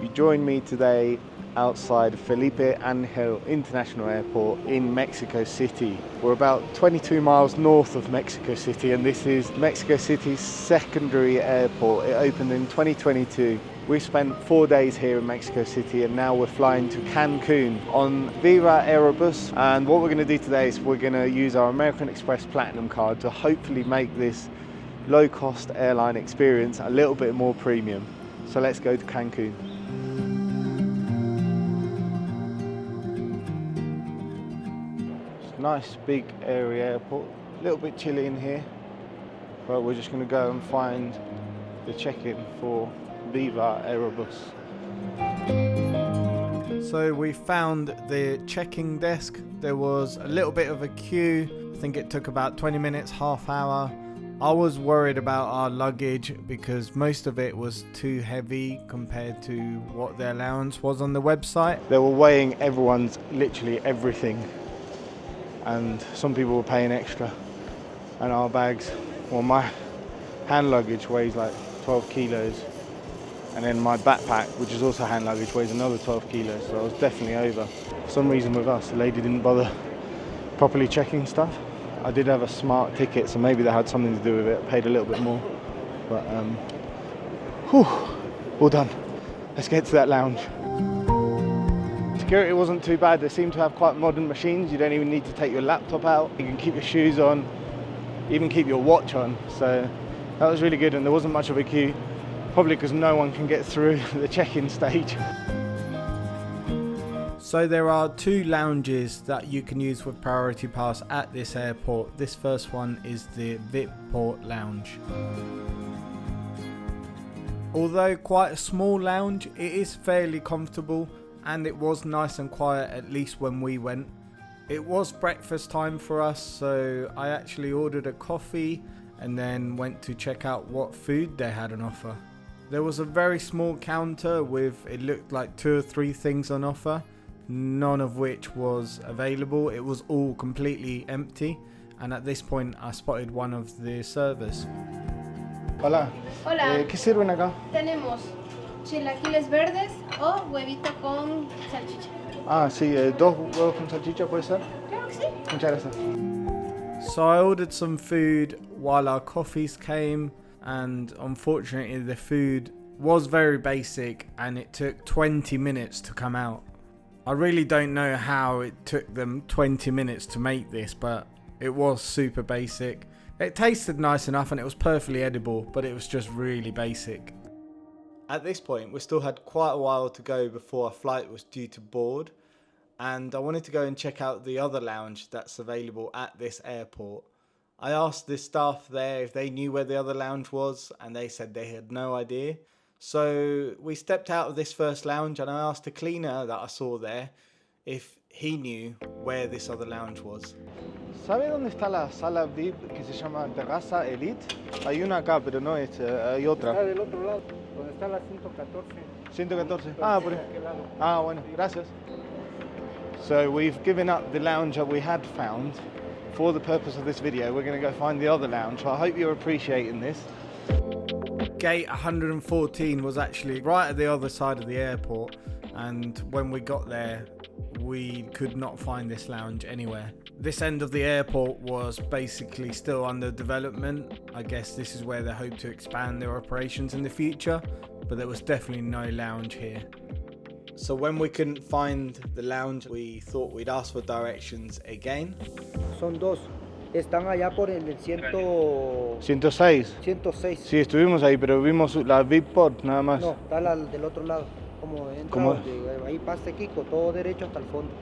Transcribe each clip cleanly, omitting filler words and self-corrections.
You join me today outside Felipe Ángeles International Airport in Mexico City. We're about 22 miles north of Mexico City, and this is Mexico City's secondary airport. It opened in 2022. We spent 4 days here in Mexico City, and now we're flying to Cancun on Viva Aerobus. And what we're going to do today is we're going to use our American Express Platinum card to hopefully make this low-cost airline experience a little bit more premium. So let's go to Cancun. Nice big area airport, a little bit chilly in here, but we're just going to go and find the check-in for Viva Aerobus. So we found the check-in desk. There was a little bit of a queue. I think it took about 20 minutes, half hour. I was worried about our luggage because most of it was too heavy compared to what the allowance was on the website. They were weighing everyone's literally everything, and some people were paying extra, and our bags, well, my hand luggage weighs like 12 kilos, and then my backpack, which is also hand luggage, weighs another 12 kilos, so I was definitely over. For some reason with us, the lady didn't bother properly checking stuff. I did have a smart ticket, so maybe that had something to do with it. I paid a little bit more, but all done. Let's get to that lounge. Security wasn't too bad. They seem to have quite modern machines. You don't even need to take your laptop out. You can keep your shoes on, even keep your watch on. So that was really good, and there wasn't much of a queue, probably because no one can get through the check-in stage. So there are two lounges that you can use with Priority Pass at this airport. This first one is the VIP Port Lounge. Although quite a small lounge, it is fairly comfortable, and it was nice and quiet, at least when we went. It was breakfast time for us, so I actually ordered a coffee and then went to check out what food they had on offer. There was a very small counter with, it looked like 2 or 3 things on offer, none of which was available. It was all completely empty, and at this point I spotted one of the servers. Hola. Hola. ¿Qué sirven acá? Tenemos chilaquiles verdes o huevito con salchicha. Ah, sí, 2 huevos con salchicha, ¿puede ser? Claro que sí. Muchas gracias. So I ordered some food while our coffees came, and unfortunately the food was very basic and it took 20 minutes to come out. I really don't know how it took them 20 minutes to make this, but it was super basic. It tasted nice enough and it was perfectly edible, but it was just really basic. At this point, we still had quite a while to go before our flight was due to board, and I wanted to go and check out the other lounge that's available at this airport. I asked the staff there if they knew where the other lounge was, and they said they had no idea. So we stepped out of this first lounge, and I asked a cleaner that I saw there if he knew where this other lounge was. ¿Sabe dónde está la sala VIP que se llama Terraza Elite? Hay una acá, pero no esta, hay otra. Está del otro lado, donde está la 114. 114. Ah, por ahí. Ah, bueno, gracias. So we've given up the lounge that we had found. For the purpose of this video, we're going to go find the other lounge. So I hope you're appreciating this. Gate 114 was actually right at the other side of the airport, and when we got there we could not find this lounge anywhere. This end of the airport was basically still under development. I guess this is where they hope to expand their operations in the future, but there was definitely no lounge here. So when we couldn't find the lounge, we thought we'd ask for directions again. Son dos. Están allá por el 106. 106. Sí, estuvimos ahí, pero vimos la VIP Port nada más. No, está del otro lado. Como entra, ¿Cómo? Ahí pase Kiko, todo derecho hasta el fondo.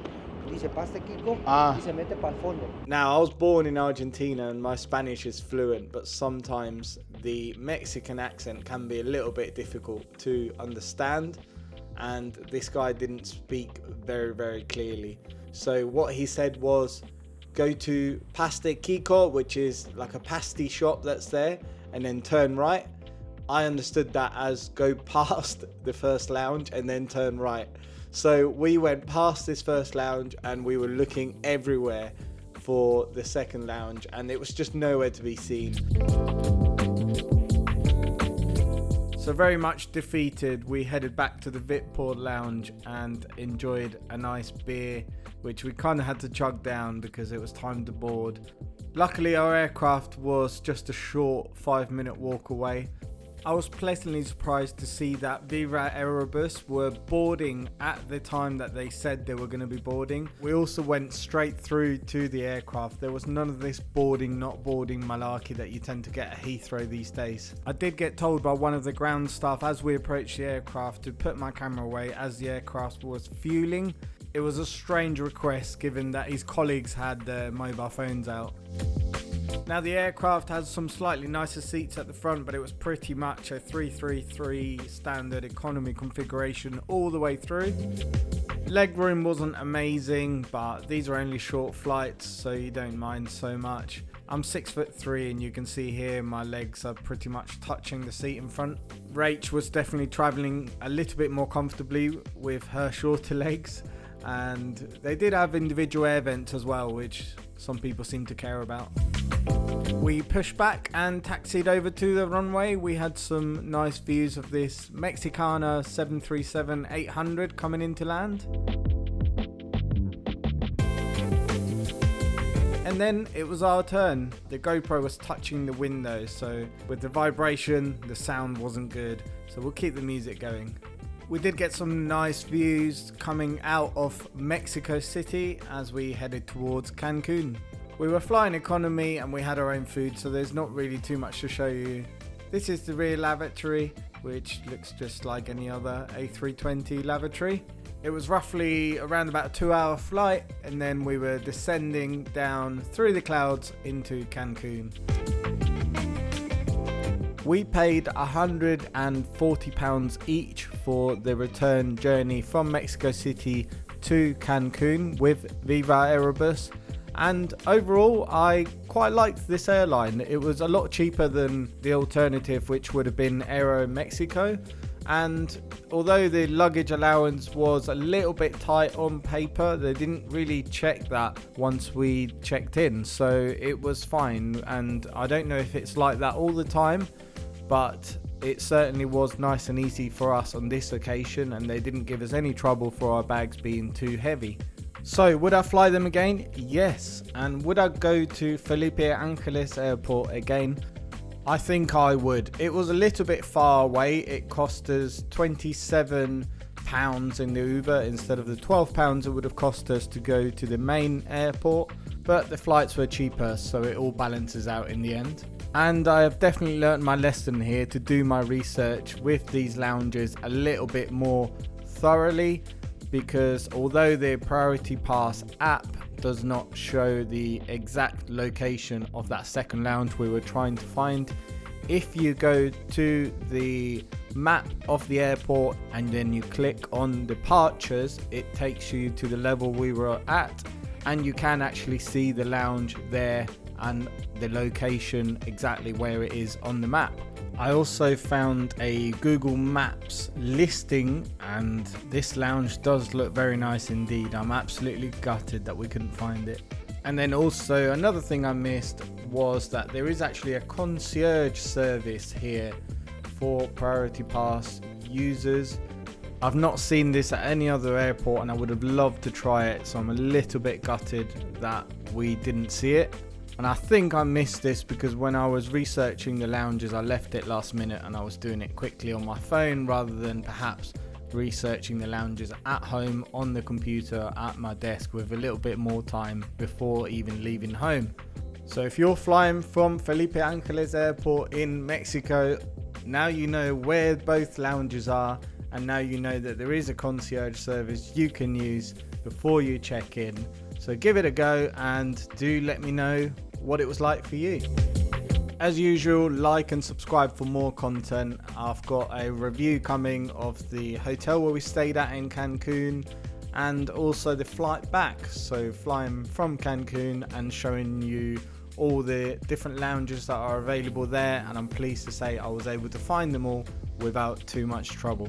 Dice pase Kiko y se mete para el fondo. Now, I was born in Argentina and my Spanish is fluent, but sometimes the Mexican accent can be a little bit difficult to understand, and this guy didn't speak very, very clearly. So what he said was, go to Pasta Kiko, which is like a pasty shop that's there, and then turn right. I understood that as go past the first lounge and then turn right. So we went past this first lounge and we were looking everywhere for the second lounge, and it was just nowhere to be seen. So very much defeated, we headed back to the Vitport lounge and enjoyed a nice beer, which we kind of had to chug down because it was time to board. Luckily our aircraft was just a short 5-minute walk away. I was pleasantly surprised to see that Viva Aerobus were boarding at the time that they said they were going to be boarding. We also went straight through to the aircraft. There was none of this boarding, not boarding malarkey that you tend to get at Heathrow these days. I did get told by one of the ground staff as we approached the aircraft to put my camera away as the aircraft was fueling. It was a strange request given that his colleagues had their mobile phones out. Now the aircraft has some slightly nicer seats at the front, but it was pretty much a 333 standard economy configuration all the way through. Legroom wasn't amazing, but these are only short flights, so you don't mind so much. I'm 6'3" and you can see here my legs are pretty much touching the seat in front. Rach was definitely travelling a little bit more comfortably with her shorter legs, and they did have individual air vents as well, which some people seem to care about. We pushed back and taxied over to the runway. We had some nice views of this Mexicana 737-800 coming into land. And then it was our turn. The GoPro was touching the window, so with the vibration, the sound wasn't good. So we'll keep the music going. We did get some nice views coming out of Mexico City as we headed towards Cancun. We were flying economy and we had our own food, so there's not really too much to show you. This is the rear lavatory, which looks just like any other A320 lavatory. It was roughly around about a 2-hour flight, and then we were descending down through the clouds into Cancun. We paid £140 each for the return journey from Mexico City to Cancun with Viva Aerobus, and overall I quite liked this airline. It was a lot cheaper than the alternative, which would have been Aero Mexico, and although the luggage allowance was a little bit tight on paper, they didn't really check that once we checked in, so it was fine. And I don't know if it's like that all the time, but it certainly was nice and easy for us on this occasion, and they didn't give us any trouble for our bags being too heavy. So would I fly them again? Yes. And would I go to Felipe Ángeles Airport again? I think I would. It was a little bit far away. It cost us £27 in the Uber instead of the £12 it would have cost us to go to the main airport, but the flights were cheaper, so it all balances out in the end. And I have definitely learned my lesson here to do my research with these lounges a little bit more thoroughly, because although the Priority Pass app does not show the exact location of that second lounge we were trying to find, if you go to the map of the airport and then you click on departures, it takes you to the level we were at, and you can actually see the lounge there and the location exactly where it is on the map. I also found a Google Maps listing, and this lounge does look very nice indeed. I'm absolutely gutted that we couldn't find it. And then also another thing I missed was that there is actually a concierge service here for Priority Pass users. I've not seen this at any other airport and I would have loved to try it, so I'm a little bit gutted that we didn't see it. And I think I missed this because when I was researching the lounges, I left it last minute and I was doing it quickly on my phone rather than perhaps researching the lounges at home on the computer at my desk with a little bit more time before even leaving home. So if you're flying from Felipe Ángeles Airport in Mexico, now you know where both lounges are, and now you know that there is a concierge service you can use before you check in. So give it a go and do let me know what it was like for you. As usual, like and subscribe for more content. I've got a review coming of the hotel where we stayed at in Cancun, and also the flight back, so flying from Cancun and showing you all the different lounges that are available there, and I'm pleased to say I was able to find them all without too much trouble.